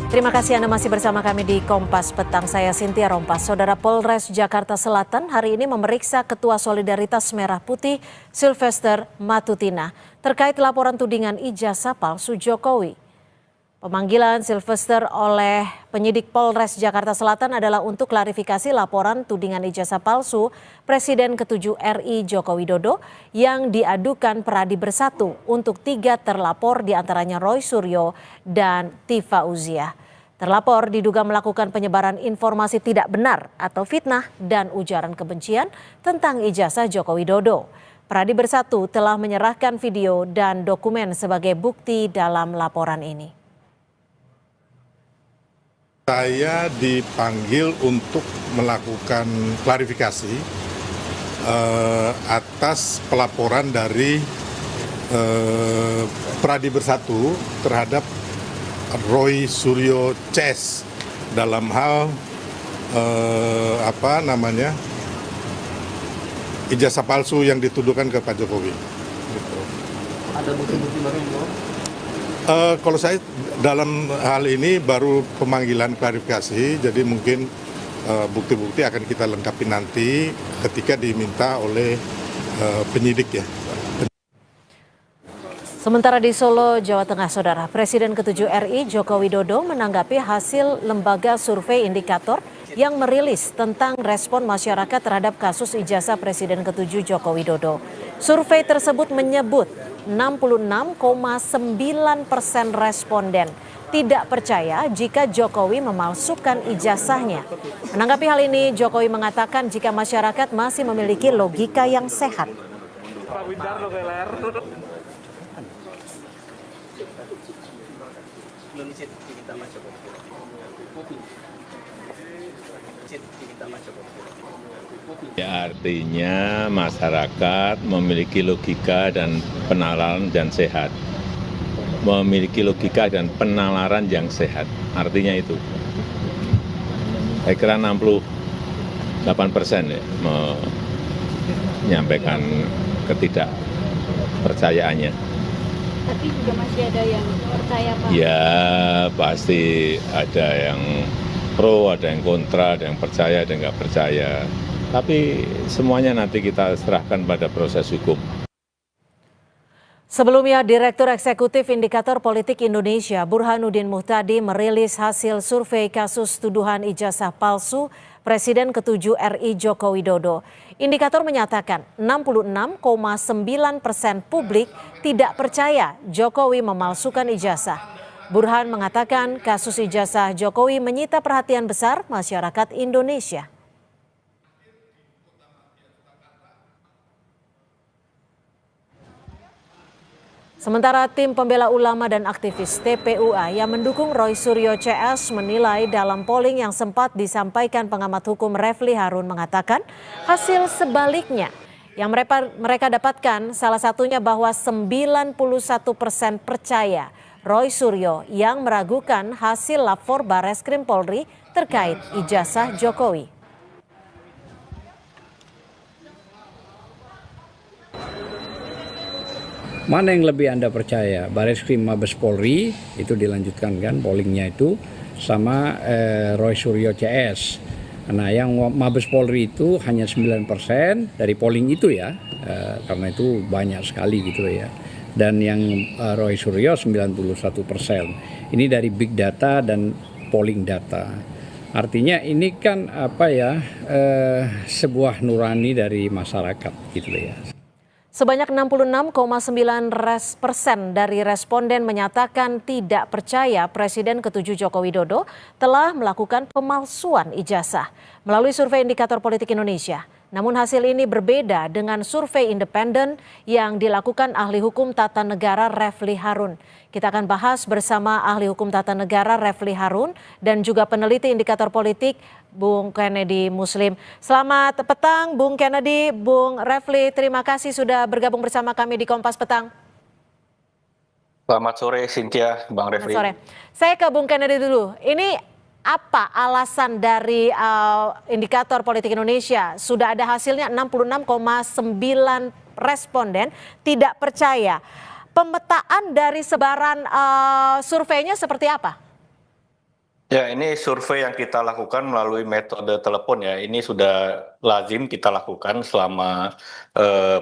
Terima kasih Anda masih bersama kami di Kompas Petang. Saya Cynthia Rompas. Saudara Polres Jakarta Selatan hari ini memeriksa Ketua Solidaritas Merah Putih Sylvester Matutina terkait laporan tudingan ijazah palsu Jokowi. Pemanggilan Sylvester oleh penyidik Polres Jakarta Selatan adalah untuk klarifikasi laporan tudingan ijazah palsu Presiden ke-7 RI Joko Widodo yang diadukan Peradi Bersatu untuk 3 terlapor diantaranya Roy Suryo dan Tifa Uziah. Terlapor diduga melakukan penyebaran informasi tidak benar atau fitnah dan ujaran kebencian tentang ijazah Joko Widodo. Peradi Bersatu telah menyerahkan video dan dokumen sebagai bukti dalam laporan ini. Saya dipanggil untuk melakukan klarifikasi atas pelaporan dari Peradi Bersatu terhadap Roy Suryo CS dalam hal ijazah palsu yang dituduhkan ke Pak Jokowi. Gitu. Ada bukti-bukti baru yang kalau saya dalam hal ini baru pemanggilan klarifikasi, jadi mungkin bukti-bukti akan kita lengkapi nanti ketika diminta oleh penyidik ya. Sementara di Solo, Jawa Tengah, Saudara, Presiden ke-7 RI Joko Widodo menanggapi hasil lembaga survei indikator yang merilis tentang respon masyarakat terhadap kasus ijazah Presiden ke-7 Joko Widodo. Survei tersebut menyebut 66,9% responden tidak percaya jika Jokowi memalsukan ijazahnya. Menanggapi hal ini, Jokowi mengatakan jika masyarakat masih memiliki logika yang sehat. Ya, artinya masyarakat memiliki logika dan penalaran dan sehat. Memiliki logika dan penalaran yang sehat. Artinya itu. Saya kira 68% ya, menyampaikan ketidakpercayaannya. Tapi juga masih ada yang percaya, Pak? Ya, pasti ada yang pro, ada yang kontra, ada yang percaya, ada yang nggak percaya. Tapi semuanya nanti kita serahkan pada proses hukum. Sebelumnya, Direktur Eksekutif Indikator Politik Indonesia Burhanuddin Muhtadi merilis hasil survei kasus tuduhan ijazah palsu Presiden ke-7 RI Joko Widodo. Indikator menyatakan 66,9% publik tidak percaya Jokowi memalsukan ijazah. Burhan mengatakan kasus ijazah Jokowi menyita perhatian besar masyarakat Indonesia. Sementara tim pembela ulama dan aktivis TPUA yang mendukung Roy Suryo CS menilai dalam polling yang sempat disampaikan pengamat hukum Refli Harun mengatakan hasil sebaliknya. Yang mereka dapatkan salah satunya bahwa 91% percaya Roy Suryo yang meragukan hasil lapor Barreskrim Polri terkait ijazah Jokowi. Mana yang lebih Anda percaya? Barreskrim Mabes Polri itu dilanjutkan kan pollingnya itu sama Roy Suryo CS. Nah yang Mabes Polri itu hanya 9% dari polling itu ya, karena itu banyak sekali gitu ya. Dan yang Roy Suryo 91%. Ini dari big data dan polling data. Artinya ini kan sebuah nurani dari masyarakat gitu ya. Sebanyak 66,9% dari responden menyatakan tidak percaya Presiden ke-7 Joko Widodo telah melakukan pemalsuan ijazah melalui survei Indikator Politik Indonesia. Namun hasil ini berbeda dengan survei independen yang dilakukan ahli hukum tata negara Refli Harun. Kita akan bahas bersama ahli hukum tata negara Refli Harun dan juga peneliti indikator politik Bung Kennedy Muslim. Selamat petang Bung Kennedy, Bung Refli, terima kasih sudah bergabung bersama kami di Kompas Petang. Selamat sore Cynthia, Bang Refli. Selamat sore. Saya ke Bung Kennedy dulu. Ini apa alasan dari indikator politik Indonesia? Sudah ada hasilnya 66,9 responden tidak percaya. Pemetaan dari sebaran surveinya seperti apa? Ya, ini survei yang kita lakukan melalui metode telepon ya. Ini sudah lazim kita lakukan eh,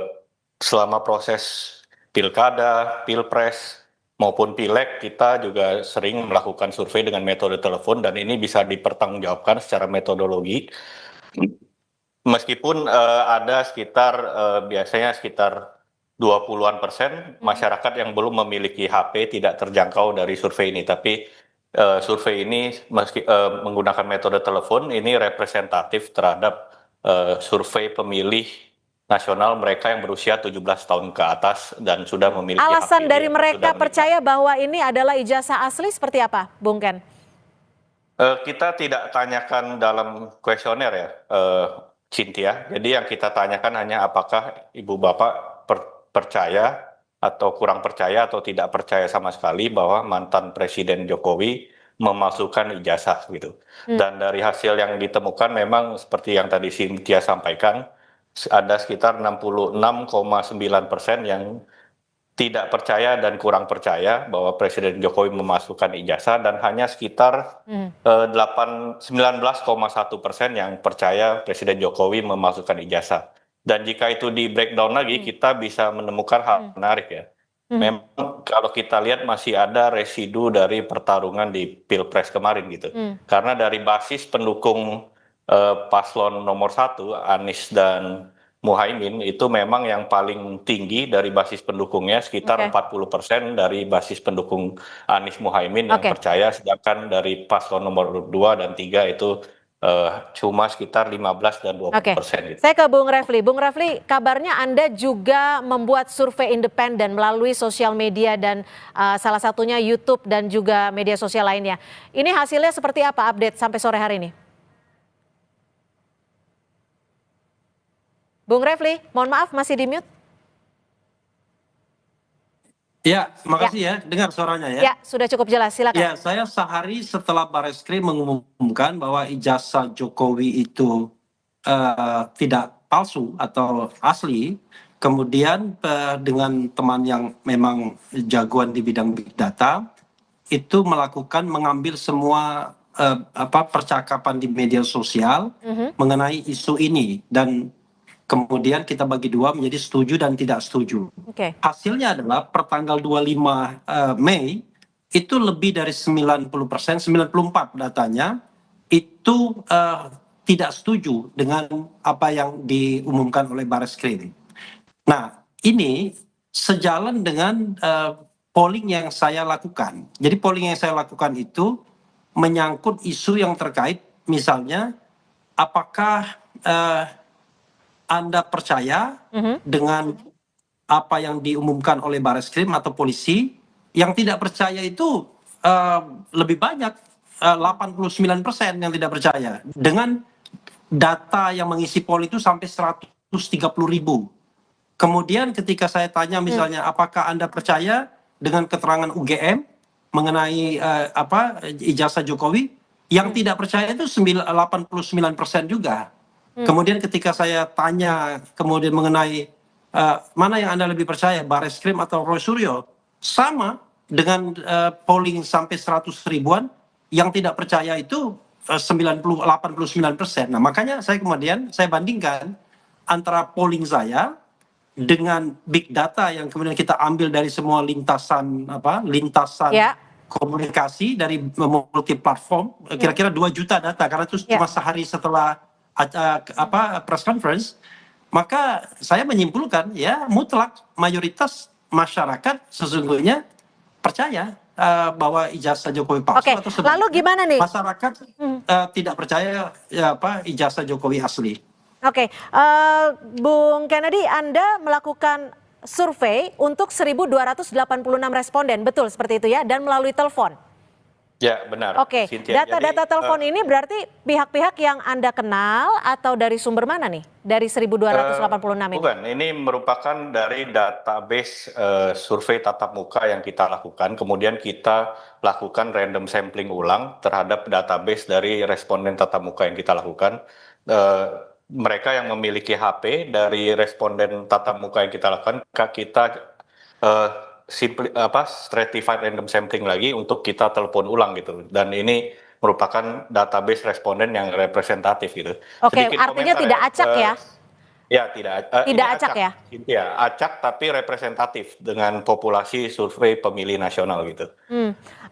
selama proses pilkada, pilpres maupun pileg. Kita juga sering melakukan survei dengan metode telepon dan ini bisa dipertanggungjawabkan secara metodologi. Meskipun ada sekitar biasanya sekitar 20-an% masyarakat yang belum memiliki HP tidak terjangkau dari survei ini. Tapi survei ini menggunakan metode telepon ini representatif terhadap survei pemilih nasional mereka yang berusia 17 tahun ke atas dan sudah memiliki Alasan hak dari pilih atau sudah mereka menikah. percaya bahwa ini adalah ijazah asli seperti apa, Bung Ken? Kita tidak tanyakan dalam kuesioner ya, Cynthia. Jadi yang kita tanyakan hanya apakah ibu bapak percaya atau kurang percaya atau tidak percaya sama sekali bahwa mantan Presiden Jokowi memasukkan ijazah gitu. Dan dari hasil yang ditemukan memang seperti yang tadi Cynthia sampaikan, ada sekitar 66,9% yang tidak percaya dan kurang percaya bahwa Presiden Jokowi memasukkan ijazah dan hanya sekitar 19,1% yang percaya Presiden Jokowi memasukkan ijazah. Dan jika itu di breakdown lagi, kita bisa menemukan hal menarik ya. Memang kalau kita lihat masih ada residu dari pertarungan di Pilpres kemarin gitu. Karena dari basis pendukung paslon nomor 1, Anies dan Muhaimin itu memang yang paling tinggi dari basis pendukungnya, sekitar 40% dari basis pendukung Anies Muhaimin yang percaya, sedangkan dari paslon nomor 2 dan 3 itu cuma sekitar 15 dan 20% gitu. Saya ke Bung Refli. Bung Refli, kabarnya Anda juga membuat survei independen melalui sosial media dan salah satunya YouTube dan juga media sosial lainnya. Ini hasilnya seperti apa update sampai sore hari ini? Bung Refli, mohon maaf masih di mute. Ya, makasih ya, dengar suaranya ya. Ya, sudah cukup jelas, silakan. Ya, saya sehari setelah Barreskrim mengumumkan bahwa ijazah Jokowi itu tidak palsu atau asli, kemudian dengan teman yang memang jagoan di bidang big data, itu mengambil semua percakapan di media sosial mengenai isu ini dan kemudian kita bagi dua menjadi setuju dan tidak setuju. Hasilnya adalah per tanggal 25 Mei itu lebih dari 90%, 94 datanya itu tidak setuju dengan apa yang diumumkan oleh Barreskrim. Nah, ini sejalan dengan polling yang saya lakukan. Jadi polling yang saya lakukan itu menyangkut isu yang terkait misalnya apakah Anda percaya dengan apa yang diumumkan oleh Barreskrim atau polisi? Yang tidak percaya itu lebih banyak, 89% yang tidak percaya. Dengan data yang mengisi poll itu sampai 130.000. Kemudian ketika saya tanya misalnya apakah Anda percaya dengan keterangan UGM mengenai ijazah Jokowi, yang tidak percaya itu 89% juga. Kemudian ketika saya tanya kemudian mengenai mana yang Anda lebih percaya, Barreskrim atau Roy Suryo, sama dengan polling sampai 100 ribuan, yang tidak percaya itu 89%. Nah, makanya saya bandingkan antara polling saya dengan big data yang kemudian kita ambil dari semua lintasan komunikasi dari multi platform, kira-kira 2 juta data karena itu cuma sehari setelah press conference, maka saya menyimpulkan ya mutlak mayoritas masyarakat sesungguhnya percaya bahwa ijazah Jokowi palsu atau sebaliknya. Lalu gimana nih? Masyarakat tidak percaya ijazah Jokowi asli. Bung Kennedy, Anda melakukan survei untuk 1.286 responden, betul seperti itu ya, dan melalui telepon. Ya, benar. Data-data telepon ini berarti pihak-pihak yang Anda kenal atau dari sumber mana nih? Dari 1.286 ini? Bukan, ini merupakan dari database survei tatap muka yang kita lakukan. Kemudian kita lakukan random sampling ulang terhadap database dari responden tatap muka yang kita lakukan. Mereka yang memiliki HP dari responden tatap muka yang kita lakukan, kita stratified random sampling lagi untuk kita telepon ulang gitu. Dan ini merupakan database responden yang representatif gitu. Oke, Sedikit artinya komentar tidak acak ya? Ya, tidak. Ini Tidak acak ya? Ya, acak tapi representatif dengan populasi survei pemilih nasional gitu.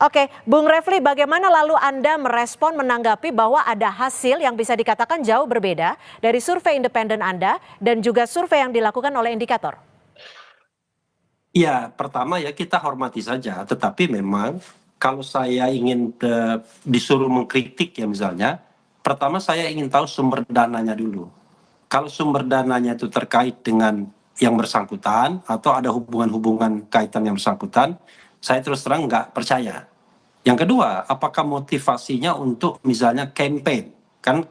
Oke, Bung Refli, bagaimana lalu Anda merespon menanggapi bahwa ada hasil yang bisa dikatakan jauh berbeda dari survei independen Anda dan juga survei yang dilakukan oleh indikator? Ya, pertama ya kita hormati saja, tetapi memang kalau saya ingin disuruh mengkritik ya misalnya, pertama saya ingin tahu sumber dananya dulu. Kalau sumber dananya itu terkait dengan yang bersangkutan atau ada hubungan-hubungan kaitan yang bersangkutan, saya terus terang nggak percaya. Yang kedua, apakah motivasinya untuk misalnya campaign? Kan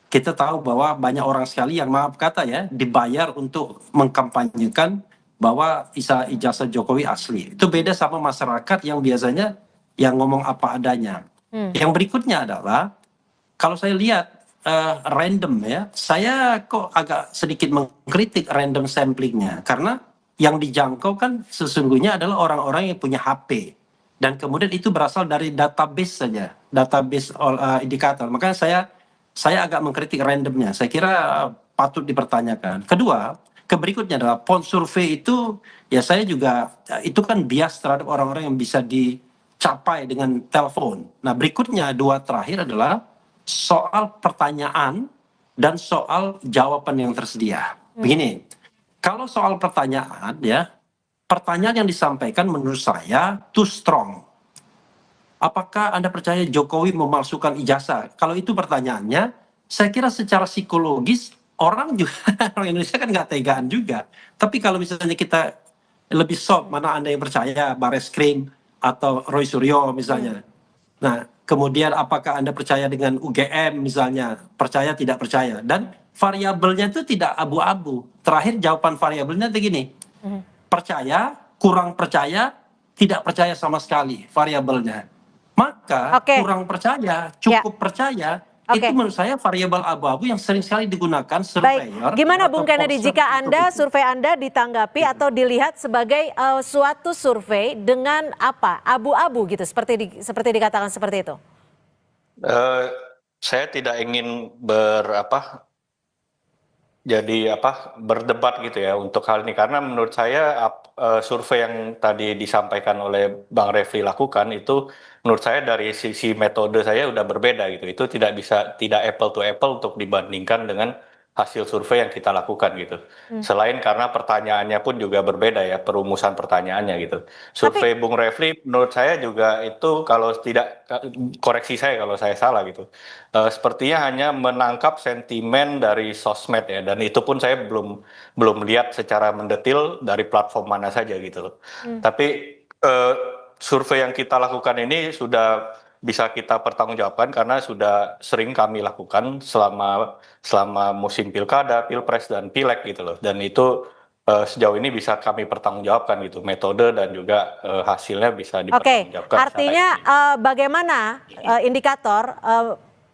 kita tahu bahwa banyak orang sekali yang maaf kata ya dibayar untuk mengkampanyekan bahwa ijazah Jokowi asli. Itu beda sama masyarakat yang biasanya yang ngomong apa adanya. Yang berikutnya adalah kalau saya lihat random ya, saya kok agak sedikit mengkritik random samplingnya karena yang dijangkau kan sesungguhnya adalah orang-orang yang punya HP dan kemudian itu berasal dari database saja, database indikator. Makanya saya agak mengkritik randomnya. Saya kira patut dipertanyakan. Kedua, berikutnya adalah pon survei itu ya saya juga itu kan bias terhadap orang-orang yang bisa dicapai dengan telepon. Nah berikutnya dua terakhir adalah soal pertanyaan dan soal jawaban yang tersedia. Begini, kalau soal pertanyaan ya, pertanyaan yang disampaikan menurut saya too strong. Apakah Anda percaya Jokowi memalsukan ijazah? Kalau itu pertanyaannya, saya kira secara psikologis orang juga orang Indonesia kan nggak tegaan juga. Tapi kalau misalnya kita lebih soft, mana Anda yang percaya Bareskrim atau Roy Suryo misalnya. Nah, kemudian apakah Anda percaya dengan UGM misalnya, percaya tidak percaya, dan variabelnya itu tidak abu-abu. Terakhir jawaban variabelnya begini, percaya, kurang percaya, tidak percaya sama sekali variabelnya. Maka kurang percaya, cukup percaya, itu menurut saya variabel abu-abu yang sering sekali digunakan surveyor. Baik, gimana Bung Kennedy jika survei Anda ditanggapi atau dilihat sebagai suatu survei dengan apa abu-abu gitu seperti dikatakan seperti itu? Saya tidak ingin berdebat gitu ya untuk hal ini karena menurut saya survei yang tadi disampaikan oleh Bang Refli lakukan itu menurut saya dari sisi metode saya udah berbeda gitu. Itu tidak apple to apple untuk dibandingkan dengan hasil survei yang kita lakukan gitu. Selain karena pertanyaannya pun juga berbeda ya, perumusan pertanyaannya gitu. Survei Bung Refli menurut saya juga itu kalau tidak, koreksi saya kalau saya salah gitu. Sepertinya hanya menangkap sentimen dari sosmed ya, dan itu pun saya belum lihat secara mendetil dari platform mana saja gitu loh. Tapi survei yang kita lakukan ini sudah bisa kita pertanggungjawabkan karena sudah sering kami lakukan selama musim pilkada, pilpres dan pileg gitu loh. Dan itu sejauh ini bisa kami pertanggungjawabkan gitu, metode dan juga hasilnya bisa dipertanggungjawabkan. Artinya bagaimana indikator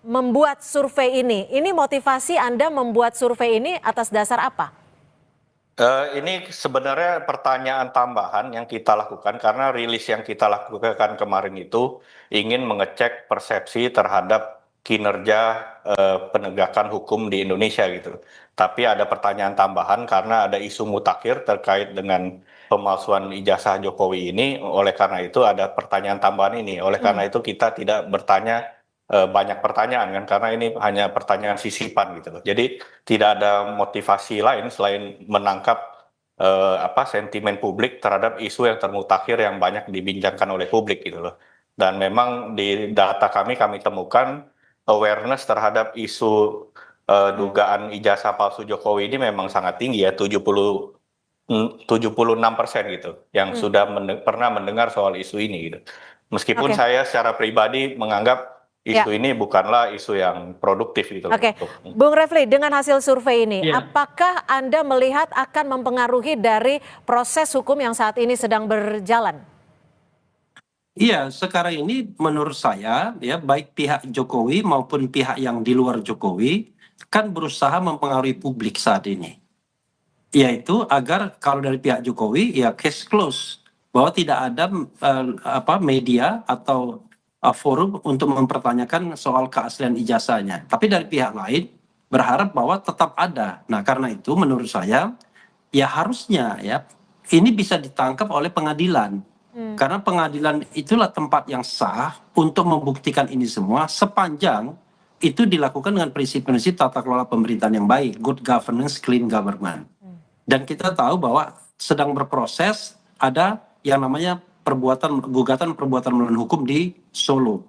membuat survei ini? Ini motivasi Anda membuat survei ini atas dasar apa? Ini sebenarnya pertanyaan tambahan yang kita lakukan karena rilis yang kita lakukan kemarin itu ingin mengecek persepsi terhadap kinerja penegakan hukum di Indonesia gitu. Tapi ada pertanyaan tambahan karena ada isu mutakhir terkait dengan pemalsuan ijazah Jokowi ini. Oleh karena itu ada pertanyaan tambahan ini. Oleh karena itu kita tidak bertanya banyak pertanyaan kan karena ini hanya pertanyaan sisipan gitu loh. Jadi tidak ada motivasi lain selain menangkap sentimen publik terhadap isu yang termutakhir yang banyak dibincangkan oleh publik gitu loh. Dan memang di data kami temukan awareness terhadap isu dugaan ijazah palsu Jokowi ini memang sangat tinggi ya, 76% gitu yang sudah pernah mendengar soal isu ini gitu. Meskipun saya secara pribadi menganggap isu ini bukanlah isu yang produktif gitu. Bung Refli, dengan hasil survei ini, apakah Anda melihat akan mempengaruhi dari proses hukum yang saat ini sedang berjalan? Iya, sekarang ini menurut saya ya baik pihak Jokowi maupun pihak yang di luar Jokowi kan berusaha mempengaruhi publik saat ini. Yaitu agar kalau dari pihak Jokowi ya case close bahwa tidak ada media atau forum untuk mempertanyakan soal keaslian ijazahnya. Tapi dari pihak lain berharap bahwa tetap ada. Nah, karena itu menurut saya ya harusnya ya ini bisa ditangkap oleh pengadilan. Karena pengadilan itulah tempat yang sah untuk membuktikan ini semua sepanjang itu dilakukan dengan prinsip-prinsip tata kelola pemerintahan yang baik, good governance, clean government. Dan kita tahu bahwa sedang berproses ada yang namanya gugatan perbuatan melawan hukum di Solo.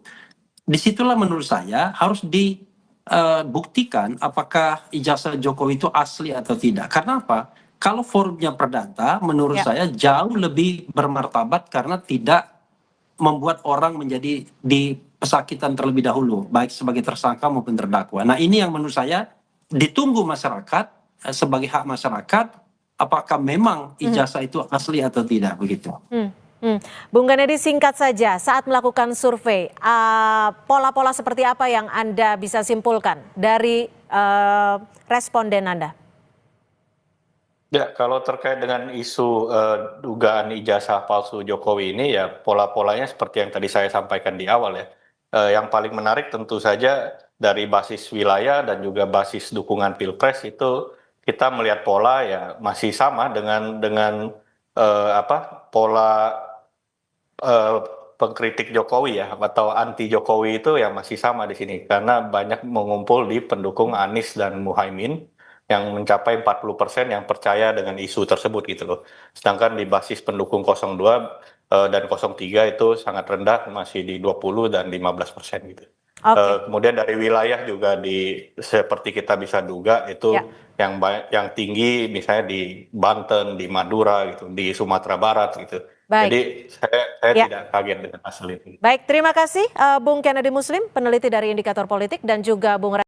Disitulah menurut saya harus dibuktikan apakah ijazah Jokowi itu asli atau tidak. Karena apa? Kalau forumnya perdata, menurut saya jauh lebih bermartabat karena tidak membuat orang menjadi pesakitan terlebih dahulu, baik sebagai tersangka maupun terdakwa. Nah, ini yang menurut saya ditunggu masyarakat sebagai hak masyarakat, apakah memang ijazah itu asli atau tidak begitu. Bung Ganedi, singkat saja, saat melakukan survei, pola-pola seperti apa yang Anda bisa simpulkan dari responden Anda? Ya, kalau terkait dengan isu dugaan ijazah palsu Jokowi ini ya pola-polanya seperti yang tadi saya sampaikan di awal ya. Yang paling menarik tentu saja dari basis wilayah dan juga basis dukungan Pilpres itu kita melihat pola ya masih sama dengan pola pengkritik Jokowi ya atau anti Jokowi itu ya masih sama di sini karena banyak mengumpul di pendukung Anies dan Muhaimin yang mencapai 40% yang percaya dengan isu tersebut gitu loh. Sedangkan di basis pendukung 02 dan 03 itu sangat rendah, masih di 20 dan 15% gitu. Kemudian dari wilayah juga seperti kita bisa duga itu yang tinggi misalnya di Banten, di Madura gitu, di Sumatera Barat gitu. Baik. Jadi saya tidak kaget dengan hasil itu. Baik, terima kasih Bung Kennedy Muslim, peneliti dari Indikator Politik, dan juga Bung